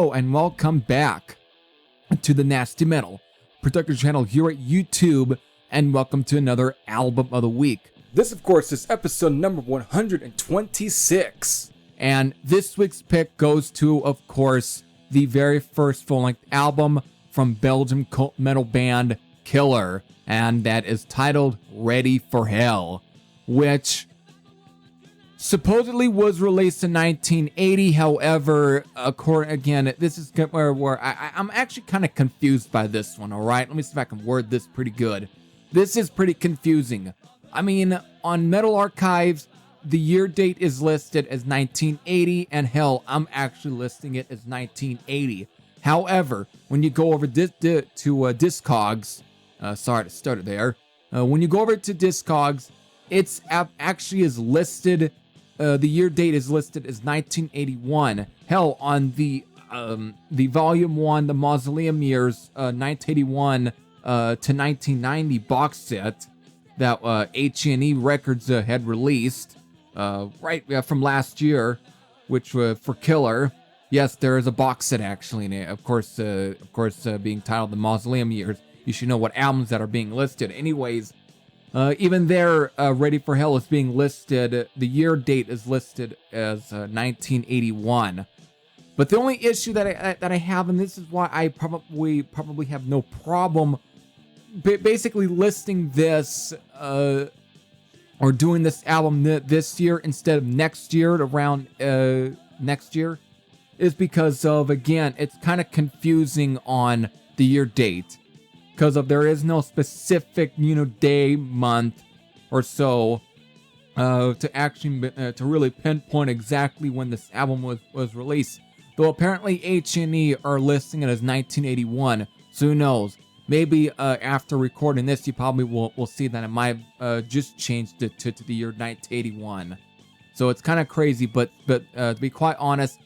Hello and welcome back to the Nasty Metal Production channel here at YouTube, and welcome to another album of the week. This, of course, is episode number 126. And this week's pick goes to, of course, the very first full-length album from Belgium cult metal band Killer, and that is titled Ready for Hell, which supposedly was released in 1980. However, again, this is where I'm actually kind of confused by this one, all right? Let me see if I can word this pretty good. This is pretty confusing. I mean, on Metal Archives, the year date is listed as 1980, and hell, I'm actually listing it as 1980. However, when you go over to Discogs, sorry to start it there. When you go over to Discogs, it's actually is listed. The year date is listed as 1981. Hell, on the Volume 1, the Mausoleum Years, 1981 to 1990 box set that H&E Records had released from last year, which for Killer. Yes, there is a box set actually, and of course, being titled the Mausoleum Years. You should know what albums that are being listed. Anyways. Even there, Ready for Hell is being listed, the year date is listed as 1981. But the only issue that I have, and this is why I probably have no problem basically listing this, or doing this album this year instead of next year, around next year, is because of, again, it's kind of confusing on the year date. Because there is no specific, day, month, or so to actually to really pinpoint exactly when this album was released. Though apparently H&E are listing it as 1981, so who knows? Maybe after recording this, you probably will see that it might just changed it to the year 1981. So it's kind of crazy, but to be quite honest,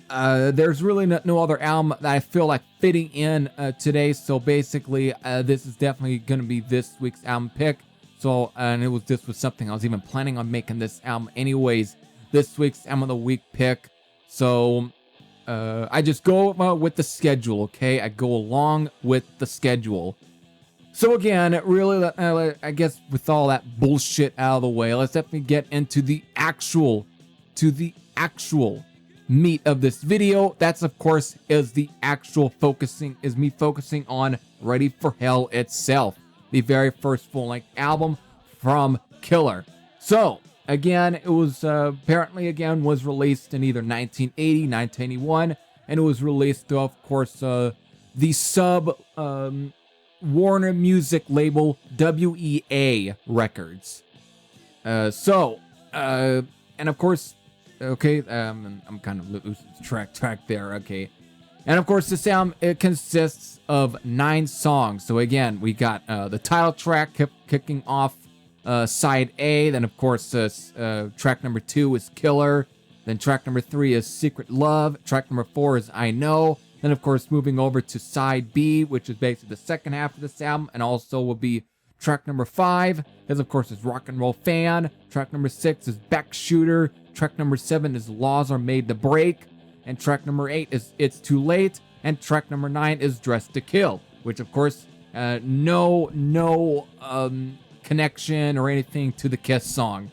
there's really no other album that I feel like fitting in today. So basically, this is definitely going to be this week's album pick. So, and this was something I was even planning on making this album anyways. This week's album of the week pick. So, I just go with the schedule, okay? I go along with the schedule. So again, really, I guess with all that bullshit out of the way, let's definitely get into the actual meat of this video. That's, of course, is me focusing on Ready for Hell itself, the very first full-length album from Killer. So again, it was apparently was released in either 1980, 1981, and it was released through, of course, the sub Warner Music label WEA Records. And of course, okay, I'm kind of losing track there, okay. And of course, this album, it consists of 9 songs. So again, we got the title track kicking off side A. Then, of course, track number 2 is Killer. Then track number 3 is Secret Love. Track number 4 is I Know. Then, of course, moving over to side B, which is basically the second half of this album, and also will be track number 5 is, of course, Rock and Roll Fan. Track number 6 is Back Shooter. Track number 7 is Laws Are Made to Break. And track number 8 is It's Too Late. And track number 9 is Dressed to Kill, which, of course, no connection or anything to the Kiss song.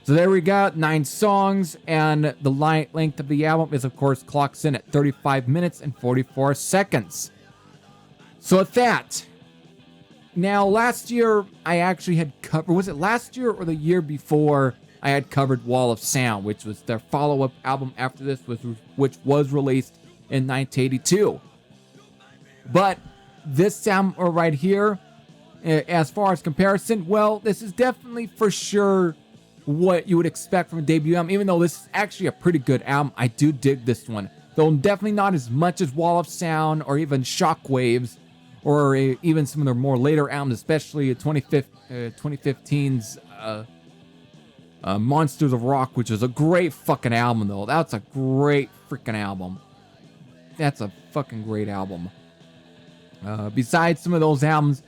So there we got 9 songs, and the length of the album is, of course, clocks in at 35 minutes and 44 seconds. So at that, now last year I actually had covered, was it last year or the year before, I had covered Wall of Sound, which was their follow-up album after this, which was released in 1982. But this album right here, as far as comparison, well, this is definitely for sure what you would expect from a debut album, even though this is actually a pretty good album. I do dig this one, though definitely not as much as Wall of Sound or even Shockwaves, or even some of their more later albums, especially 2015's Monsters of Rock, which is a great fucking album, though. That's a great freaking album. That's a fucking great album. Besides some of those albums,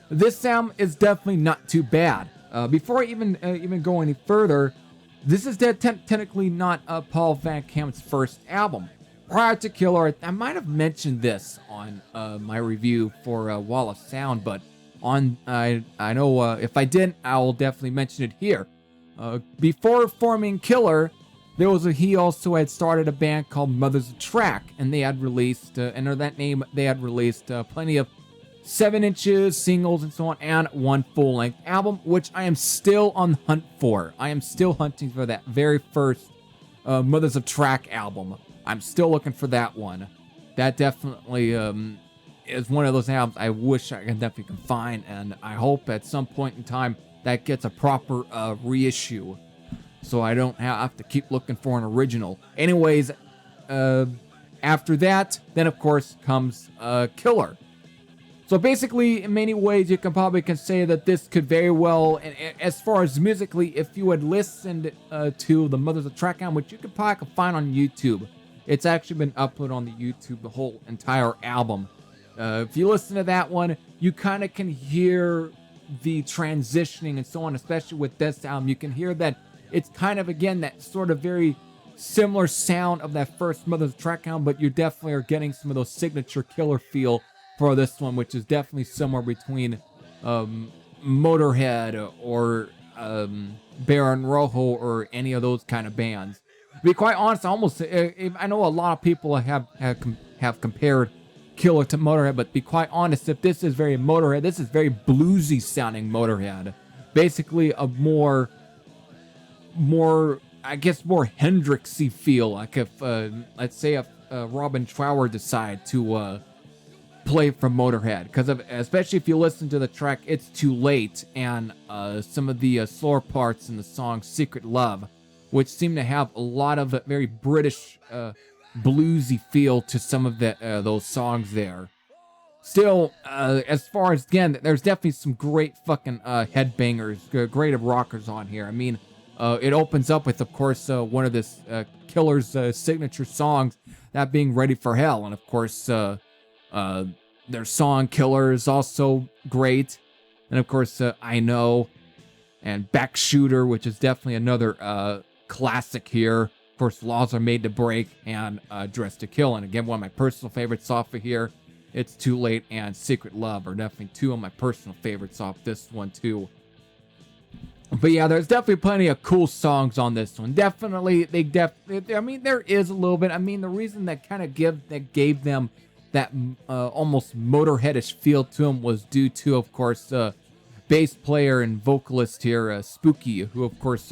this album is definitely not too bad. Before I even go any further, this is technically not Paul Van Camp's first album. prior to Killer, I might have mentioned this on my review for Wall of Sound, but I know if I didn't, I'll definitely mention it here. Before forming Killer, he also had started a band called Mothers of Track, and they had released, under that name, they had released plenty of 7-inches, singles, and so on, and one full-length album, which I am still on the hunt for. I am still hunting for that very first Mothers of Track album. I'm still looking for that one. That definitely is one of those albums I wish I can definitely find, and I hope at some point in time that gets a proper reissue, so I don't have to keep looking for an original. Anyways, after that, then of course comes Killer. So basically, in many ways, you can say that this could very well, and as far as musically, if you had listened to the Mothers of Track album, which you could probably find on YouTube, it's actually been uploaded on the YouTube, the whole entire album. If you listen to that one, you kind of can hear the transitioning and so on, especially with this album. You can hear that it's kind of, again, that sort of very similar sound of that first Mothers of Track album, but you definitely are getting some of those signature Killer feel for this one, which is definitely somewhere between Motorhead or Baron Rojo or any of those kind of bands. To be quite honest, I know a lot of people have compared Killer to Motorhead, but to be quite honest, if this is very Motorhead, this is very bluesy sounding Motorhead. Basically a more I guess more Hendrixy feel. Like if let's say if Robin Trower decide to play from Motorhead, because especially if you listen to the track It's Too Late and some of the slower parts in the song Secret Love, which seem to have a lot of very British bluesy feel to some of those songs there. Still, as far as, again, there's definitely some great fucking headbangers, great rockers on here. I mean, it opens up with, of course, one of this Killer's signature songs, that being Ready for Hell, and of course, their song Killer is also great, and of course I Know, and Back Shooter, which is definitely another classic here. Of course, Laws Are Made to Break, and Dressed to Kill, and again, one of my personal favorites off of here, It's Too Late and Secret Love are definitely two of my personal favorites off this one too. But yeah, there's definitely plenty of cool songs on this one. Definitely, I mean, there is a little bit. I mean, the reason that gave them that almost Motorheadish feel to them was due to, of course, bass player and vocalist here, Spooky, who of course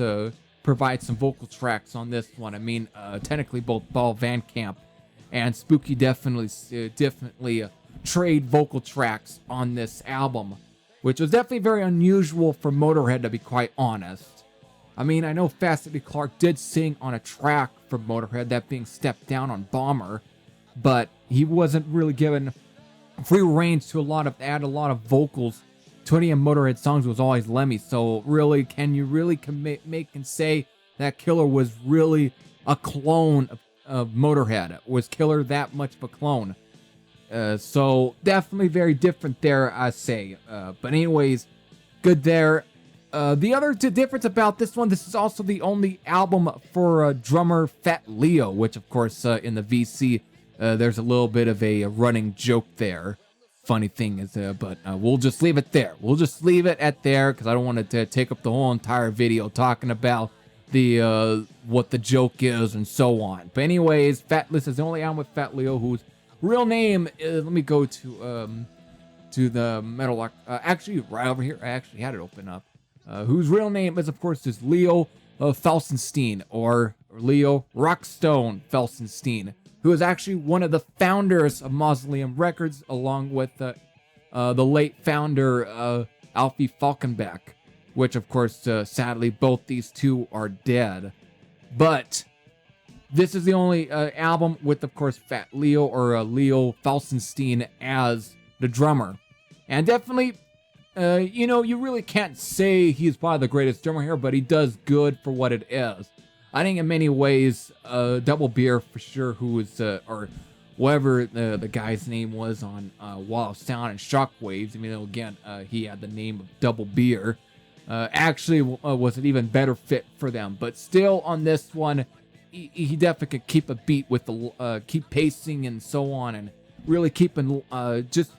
provides some vocal tracks on this one. I mean, technically both Paul Van Camp and Spooky definitely trade vocal tracks on this album, which was definitely very unusual for Motorhead, to be quite honest. I mean, I know Fast Eddie Clarke did sing on a track for Motorhead, that being Step Down on Bomber, but he wasn't really given free range to add a lot of vocals to any of Motorhead songs. It was always Lemmy. So really, can you really make and say that Killer was really a clone of Motorhead? Was Killer that much of a clone? So definitely very different there, I say. But anyways, good there. The other difference about this one, this is also the only album for drummer Fat Leo, which of course in the VC, there's a little bit of a running joke there. Funny thing is, but we'll just leave it there. We'll just leave it at there, because I don't want to take up the whole entire video talking about the what the joke is and so on. But anyways, this is the only album with Fat Leo, whose real name is, let me go to the metal, actually right over here, I actually had it open up, whose real name is, of course, is Leo Felsenstein, or Leo Rockstone Felsenstein, who is actually one of the founders of Mausoleum Records, along with the late founder, Alfie Falkenbach, which, of course, sadly, both these two are dead. But this is the only album with, of course, Fat Leo, or Leo Felsenstein, as the drummer. And definitely, you really can't say he's probably the greatest drummer here, but he does good for what it is. I think in many ways, Double Beer for sure, who is, or whatever the guy's name was on Wall of Sound and Shockwaves. I mean, again, he had the name of Double Beer. Actually, was an even better fit for them. But still, on this one, he definitely could keep a beat with the keep pacing and so on, and really keeping just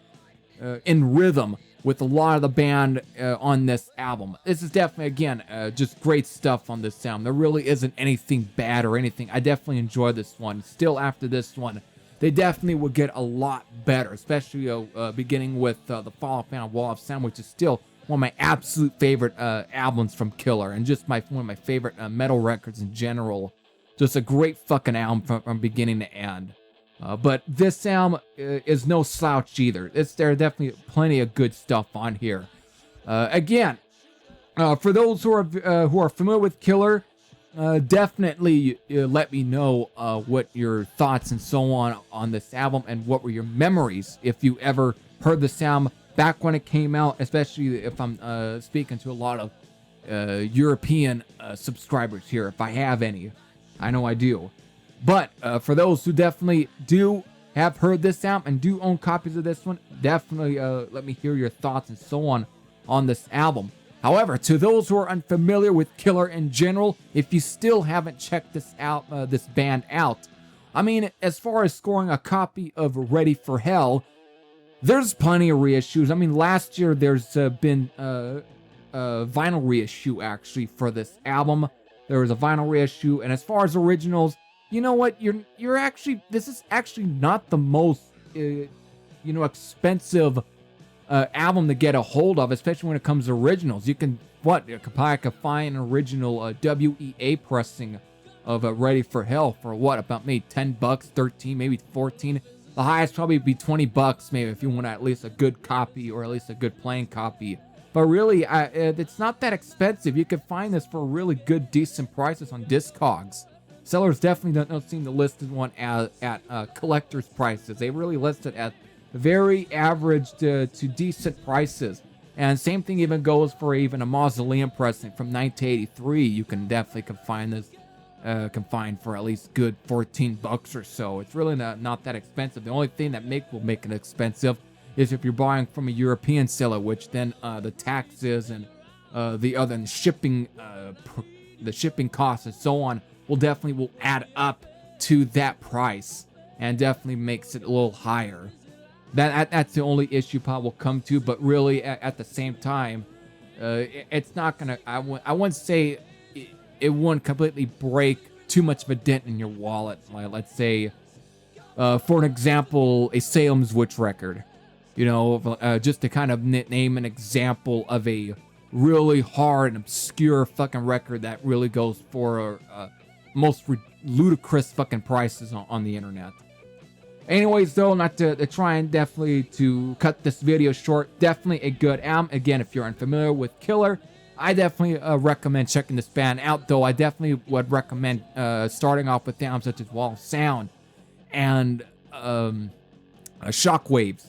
in rhythm with a lot of the band on this album. This is definitely, again, just great stuff on this album. There really isn't anything bad or anything. I definitely enjoy this one. Still, after this one, they definitely will get a lot better, especially beginning with the Fall of Man Wall of Sound, which is still one of my absolute favorite albums from Killer, and just one of my favorite metal records in general. Just a great fucking album from beginning to end. But this album is no slouch either. There are definitely plenty of good stuff on here. Again, for those who are familiar with Killer, definitely let me know what your thoughts and so on this album, and what were your memories if you ever heard this album back when it came out, especially if I'm speaking to a lot of European subscribers here, if I have any. I know I do. But for those who definitely do have heard this album and do own copies of this one, definitely let me hear your thoughts and so on this album. However, to those who are unfamiliar with Killer in general, if you still haven't checked this band out, I mean, as far as scoring a copy of Ready for Hell, there's plenty of reissues. I mean, last year there's been a vinyl reissue actually for this album. There was a vinyl reissue, and as far as originals, you know what? You're actually, this is actually not the most expensive album to get a hold of, especially when it comes to originals. You can probably find an original WEA pressing of Ready for Hell for about maybe $10, 13, maybe 14. The highest probably be $20 maybe if you want at least a good copy, or at least a good playing copy. But really, it's not that expensive. You can find this for really good, decent prices on Discogs. Sellers definitely don't seem to list one at collector's prices. They really list it at very average to decent prices. And same thing even goes for even a Mausoleum pressing from 1983. You can definitely find this find for at least good $14 or so. It's really not that expensive. The only thing that will make it expensive is if you're buying from a European seller, which then the taxes and the shipping costs and so on will add up to that price, and definitely makes it a little higher. That's the only issue probably will come to, but really at the same time, it's not gonna. I wouldn't say it wouldn't completely break too much of a dent in your wallet. Like, let's say, for an example, a Salem's Witch record. Just to kind of name an example of a really hard and obscure fucking record that really goes for most ludicrous fucking prices on the internet. Anyways, though, not to try and definitely to cut this video short, definitely a good album. Again, if you're unfamiliar with Killer, I definitely recommend checking this band out, though I definitely would recommend starting off with albums such as Wall of Sound and Shockwaves.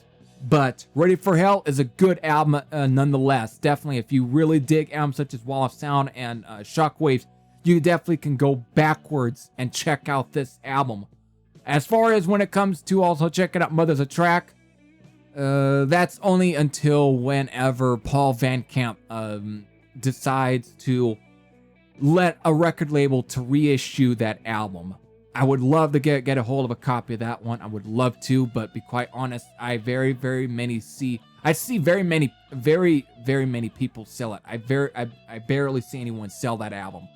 But Ready for Hell is a good album nonetheless. Definitely, if you really dig albums such as Wall of Sound and Shockwaves, you definitely can go backwards and check out this album. As far as when it comes to also checking out Mother's a Track, that's only until whenever Paul Van Camp decides to let a record label to reissue that album. I would love to get a hold of a copy of that one. I would love to, but be quite honest, I see very many people sell it. I barely see anyone sell that album.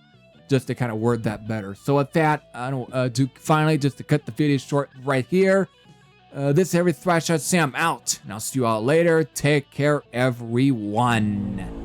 Just to kind of word that better. So with that, finally, just to cut the video short right here, this is Every Thrash Out Sam out, and I'll see you all later. Take care, everyone.